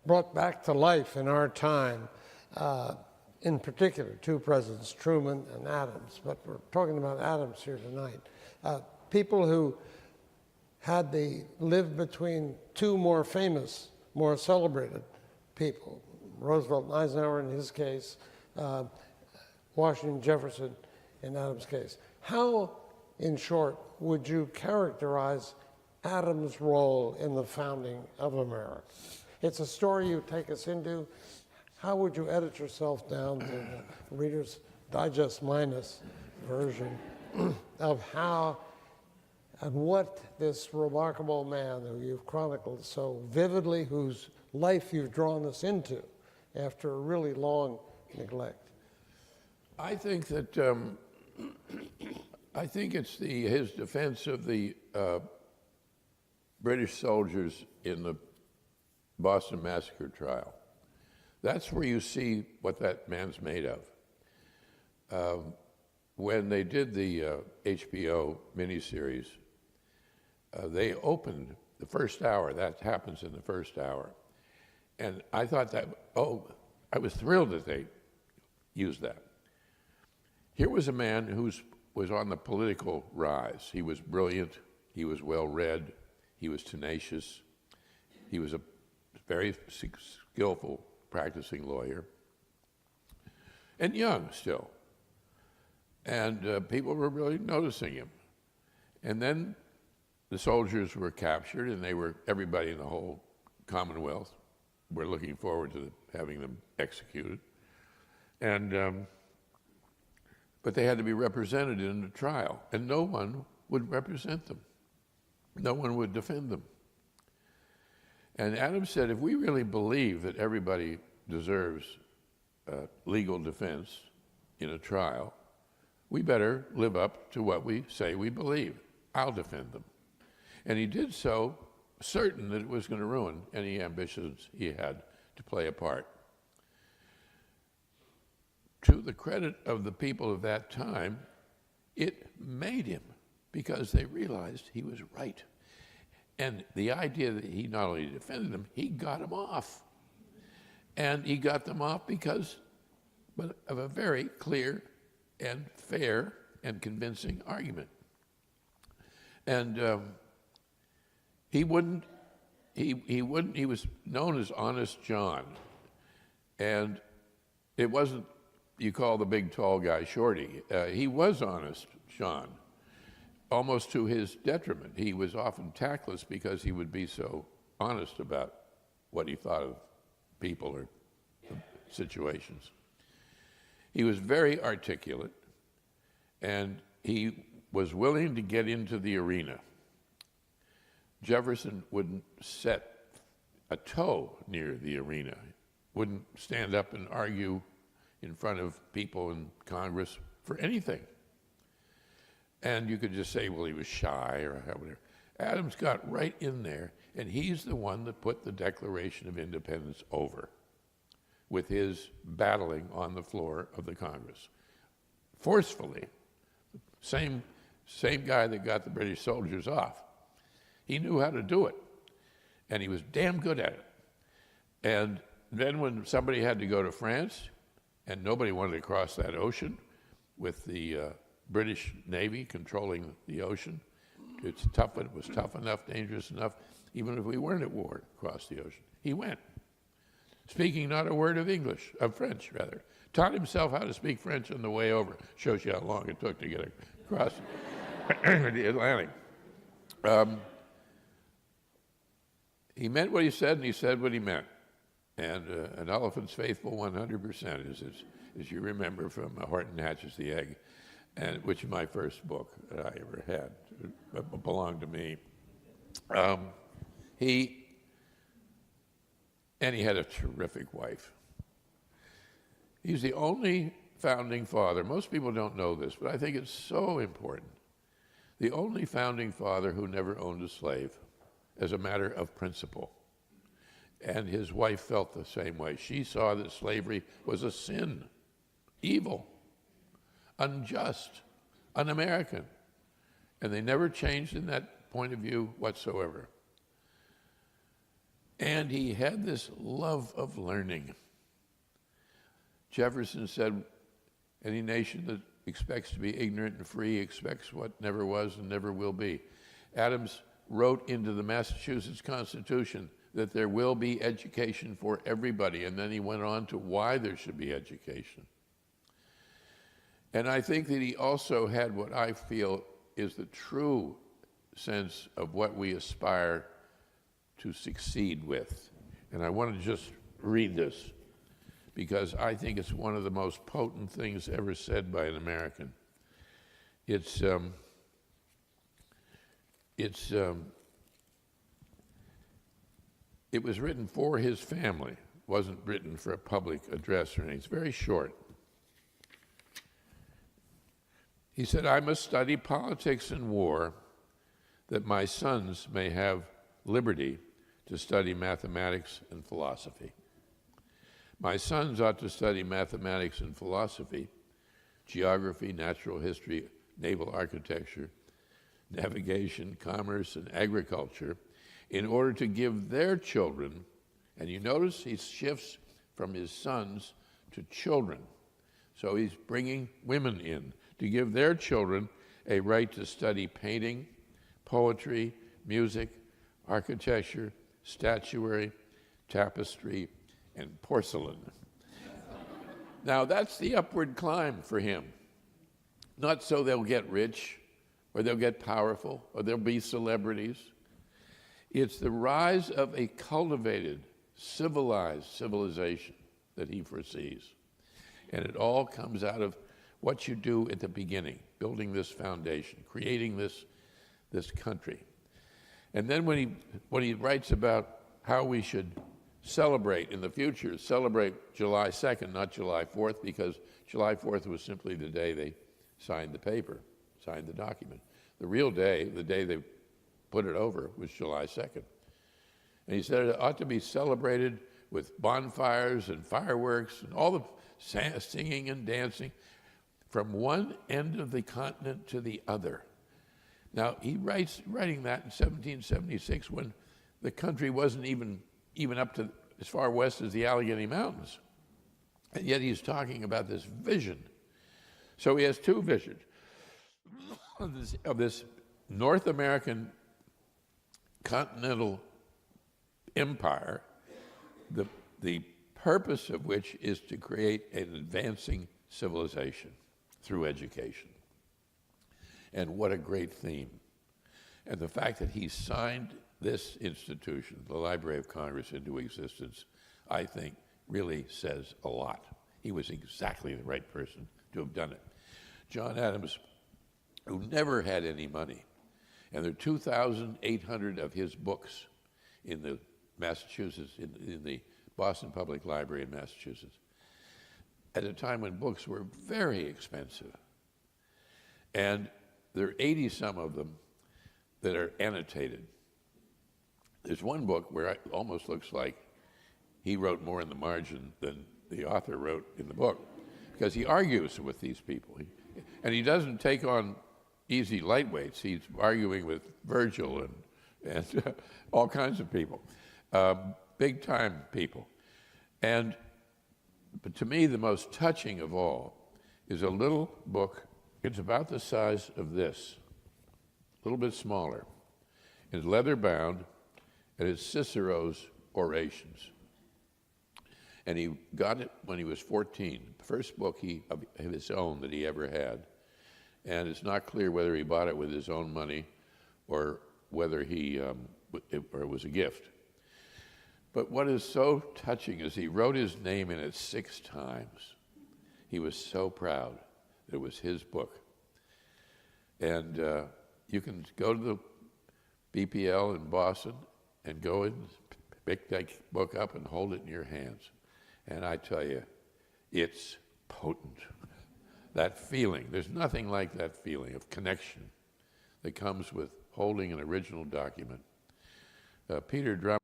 brought back to life in our time, in particular, two presidents, Truman and Adams, but we're talking about Adams here tonight. People who lived between two more famous, more celebrated people, Roosevelt and Eisenhower in his case, Washington, Jefferson in Adams' case. How, in short, would you characterize Adams' role in the founding of America? It's a story you take us into. How would you edit yourself down to the Reader's Digest minus version of how and what this remarkable man who you've chronicled so vividly, whose life you've drawn us into after a really long neglect? I think that I think it's his defense of the British soldiers in the Boston Massacre trial. That's where you see what that man's made of. When they did the HBO miniseries, they opened the first hour. That happens in the first hour. And I thought that, I was thrilled that they used that. Here was a man who was on the political rise. He was brilliant, he was well-read, he was tenacious, he was a very skillful practicing lawyer, and young still. And people were really noticing him. And then the soldiers were captured, and everybody in the whole Commonwealth were looking forward to having them executed. And but they had to be represented in the trial, and no one would represent them. No one would defend them. And Adams said, if we really believe that everybody deserves legal defense in a trial, we better live up to what we say we believe. I'll defend them. And he did so, certain that it was going to ruin any ambitions he had to play a part. To the credit of the people of that time, it made him, because they realized he was right. And the idea that he not only defended them, he got them off. And he got them off because of a very clear and fair and convincing argument. And he was known as Honest John. And it wasn't, you call the big tall guy Shorty. He was Honest John, almost to his detriment. He was often tactless because he would be so honest about what he thought of people or situations. He was very articulate, and he was willing to get into the arena. Jefferson wouldn't set a toe near the arena, wouldn't stand up and argue in front of people in Congress for anything. And you could just say, well, he was shy or whatever. Adams got right in there, and he's the one that put the Declaration of Independence over with his battling on the floor of the Congress. Forcefully, same guy that got the British soldiers off. He knew how to do it, and he was damn good at it. And then when somebody had to go to France, and nobody wanted to cross that ocean with the British Navy controlling the ocean. It was tough enough, dangerous enough, even if we weren't at war, across the ocean. He went, speaking not a word of French, rather. Taught himself how to speak French on the way over. Shows you how long it took to get across the Atlantic. He meant what he said, and he said what he meant. And an elephant's faithful 100%, as you remember from Horton Hatches the Egg, which is my first book that I ever had. It belonged to me. He had a terrific wife. He's the only founding father, most people don't know this, but I think it's so important, the only founding father who never owned a slave as a matter of principle. And his wife felt the same way. She saw that slavery was a sin, evil, unjust, un-American. And they never changed in that point of view whatsoever. And he had this love of learning. Jefferson said, any nation that expects to be ignorant and free expects what never was and never will be. Adams wrote into the Massachusetts Constitution that there will be education for everybody, and then he went on to why there should be education. And I think that he also had what I feel is the true sense of what we aspire to succeed with. And I want to just read this, because I think it's one of the most potent things ever said by an American. It was written for his family. It wasn't written for a public address or anything. It's very short. He said, I must study politics and war that my sons may have liberty to study mathematics and philosophy. My sons ought to study mathematics and philosophy, geography, natural history, naval architecture, navigation, commerce, and agriculture in order to give their children, and you notice he shifts from his sons to children. So he's bringing women in to give their children a right to study painting, poetry, music, architecture, statuary, tapestry, and porcelain. Now that's the upward climb for him. Not so they'll get rich, or they'll get powerful, or they'll be celebrities. It's the rise of a cultivated, civilized civilization that he foresees. And it all comes out of what you do at the beginning, building this foundation, creating this country. And then when he writes about how we should celebrate in the future, celebrate July 2nd, not July 4th, because July 4th was simply the day they signed the paper, signed the document. The real day, the day they put it over, was July 2nd. And he said it ought to be celebrated with bonfires and fireworks and all the singing and dancing from one end of the continent to the other. Now, he writing that in 1776 when the country wasn't even up to as far west as the Allegheny Mountains. And yet he's talking about this vision. So he has two visions of this North American continental empire, the purpose of which is to create an advancing civilization through education. And what a great theme. And the fact that he signed this institution, the Library of Congress, into existence, I think really says a lot. He was exactly the right person to have done it. John Adams, who never had any money, and there are 2,800 of his books in the Massachusetts, in the Boston Public Library in Massachusetts, at a time when books were very expensive. And there are 80-some of them that are annotated. There's one book where it almost looks like he wrote more in the margin than the author wrote in the book, because he argues with these people. And he doesn't take on easy lightweights. He's arguing with Virgil and all kinds of people, big-time people. But to me, the most touching of all is a little book. It's about the size of this, a little bit smaller. It's leather-bound, and it's Cicero's Orations. And he got it when he was 14, the first book of his own that he ever had. And it's not clear whether he bought it with his own money or whether it was a gift. But what is so touching is he wrote his name in it 6 times. He was so proud that it was his book. And you can go to the BPL in Boston and go and pick that book up and hold it in your hands. And I tell you, it's potent. That feeling, there's nothing like that feeling of connection that comes with holding an original document. Peter Drummond